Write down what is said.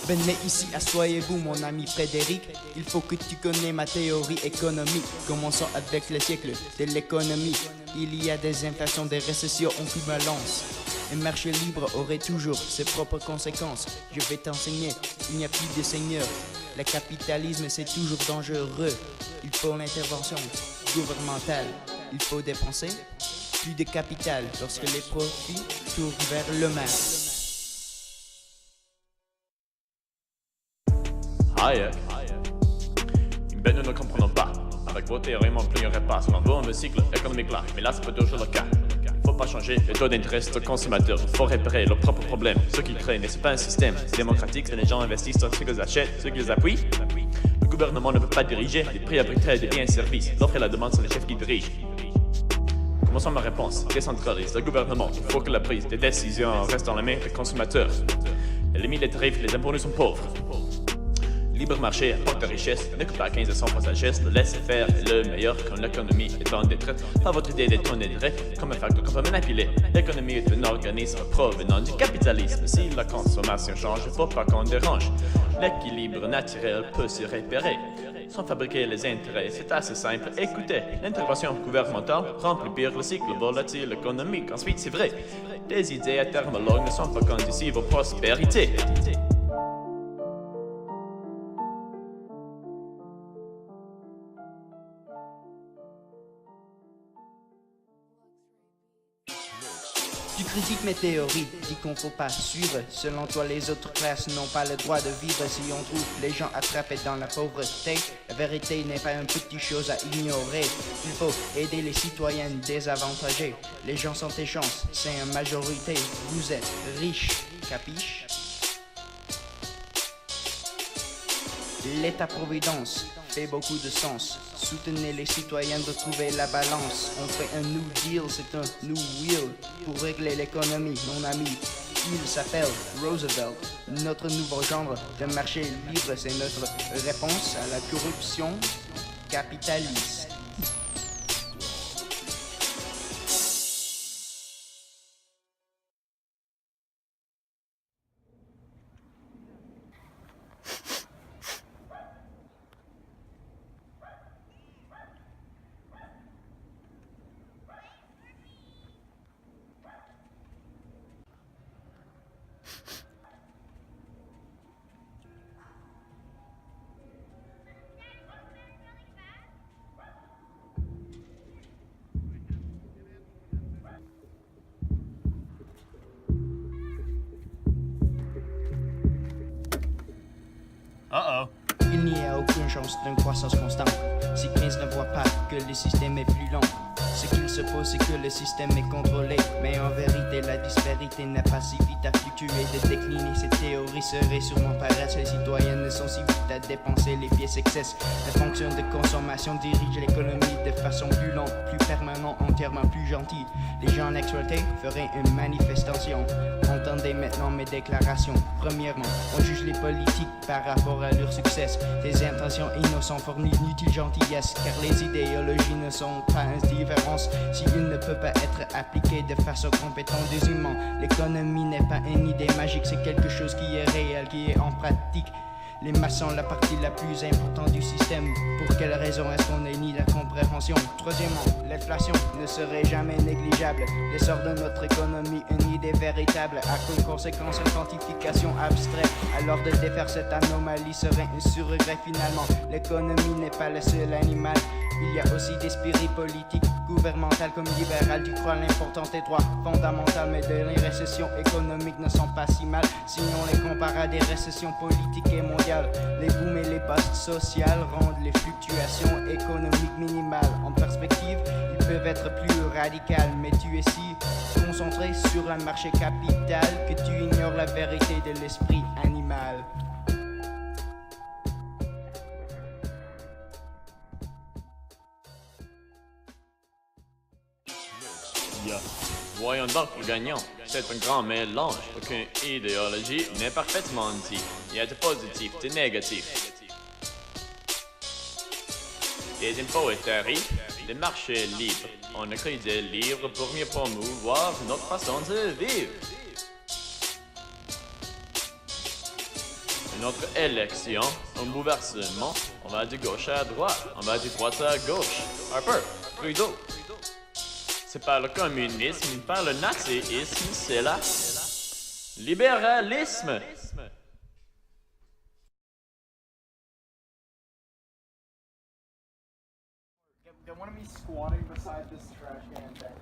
Venez ici, asseyez-vous mon ami Frédéric. Il faut que tu connais ma théorie économique. Commençons avec le siècle de l'économie. Il y a des inflations, des récessions en balance. Un marché libre aurait toujours ses propres conséquences. Je vais t'enseigner, il n'y a plus de seigneur. Le capitalisme c'est toujours dangereux. Il faut l'intervention gouvernementale. Il faut dépenser plus de capital lorsque les profits tournent vers le mal. Hayek. Ben, nous ne comprenons pas. Avec vos théories, on ne plierait pas selon vous un cycle économique là. Mais là, c'est pas toujours le cas. Il ne faut pas changer les taux d'intérêt aux consommateurs. Il faut réparer leurs propres problèmes. Ce qu'ils créent, mais c'est pas un système démocratique. C'est les gens investissent dans ce qu'ils achètent, ce qu'ils appuient. Le gouvernement ne peut pas diriger les prix arbitraires des biens et services. L'offre et la demande, c'est les chefs qui dirigent. Commençons ma réponse. Décentralise le gouvernement. Il faut que la prise des décisions reste dans les mains des consommateurs. Élimine les tarifs, les impôts sont pauvres. Libre marché apporte la richesse, ne coupe pas 15 de son sagesse, le laisser faire est le meilleur quand l'économie est en détresse. Pas votre idée d'être direct comme un facteur qu'on peut manipuler. L'économie est un organisme provenant du capitalisme. Si la consommation change, il ne faut pas qu'on dérange. L'équilibre naturel peut se repérer sans fabriquer les intérêts. C'est assez simple. Écoutez, l'intervention gouvernementale rend plus pire le cycle volatile économique. Ensuite, c'est vrai, les idées à terme longues ne sont pas conducives aux prospérités. Tu critiques mes théories, dis qu'on faut pas suivre. Selon toi, les autres classes n'ont pas le droit de vivre. Si on trouve les gens attrapés dans la pauvreté, la vérité n'est pas une petite chose à ignorer. Il faut aider les citoyens désavantagés. Les gens sont tes chances, c'est une majorité. Vous êtes riches, capiche? L'État-providence fait beaucoup de sens. Soutenez les citoyens de trouver la balance. On fait un New Deal, c'est un New Wheel pour régler l'économie, mon ami. Il s'appelle Roosevelt. Notre nouveau genre de marché libre, c'est notre réponse à la corruption capitaliste. Il n'y a aucune chance d'une croissance constante si 15 ne voit pas que le système est plus long. Ce qu'il se pose, c'est que le système est contrôlé. Mais en vérité, la disparité n'a pas si vite à fluctuer. De décliner cette théorie serait sûrement paresse. Les citoyens ne sont si vite à dépenser, les pièces excessent. La fonction de consommation dirige l'économie de façon plus lente, plus permanente, entièrement plus gentille. Les gens exploités feraient une manifestation. Entendez maintenant mes déclarations. Premièrement, on juge les politiques par rapport à leur succès. Des intentions innocentes forment l'inutile gentillesse, car les idéologies ne sont pas indifférences si une ne peut pas être appliquée de façon compétente des humains. L'économie n'est pas une idée magique, c'est quelque chose qui est réel, qui est en pratique. Les masses sont la partie la plus importante du système. Pour quelle raison est-ce qu'on nie la compréhension? Troisièmement, l'inflation ne serait jamais négligeable. L'essor de notre économie, une idée véritable, a comme conséquence une quantification abstraite. Alors de défaire cette anomalie serait un surregret finalement. L'économie n'est pas le seul animal. Il y a aussi des spirits politiques, gouvernementales comme libérales. Tu crois l'importance des droits fondamentaux, mais les récessions économiques ne sont pas si mal si on les compare à des récessions politiques et mondiales. Les booms et les basses sociales rendent les fluctuations économiques minimales. En perspective, ils peuvent être plus radicales, mais tu es si concentré sur un marché capital que tu ignores la vérité de l'esprit animal. Voyons donc le gagnant. C'est un grand mélange. Aucune idéologie n'est parfaitement dit. Il y a de positif, de négatif. Des impôts et tarifs, des marchés libres. On écrit des livres pour mieux promouvoir notre façon de vivre. Notre élection, un bouleversement, on va de gauche à droite, on va de droite à gauche. Harper, Trudeau. C'est pas le communisme, pas le nazisme, c'est la libéralisme. Get one of me squatting beside this trash can.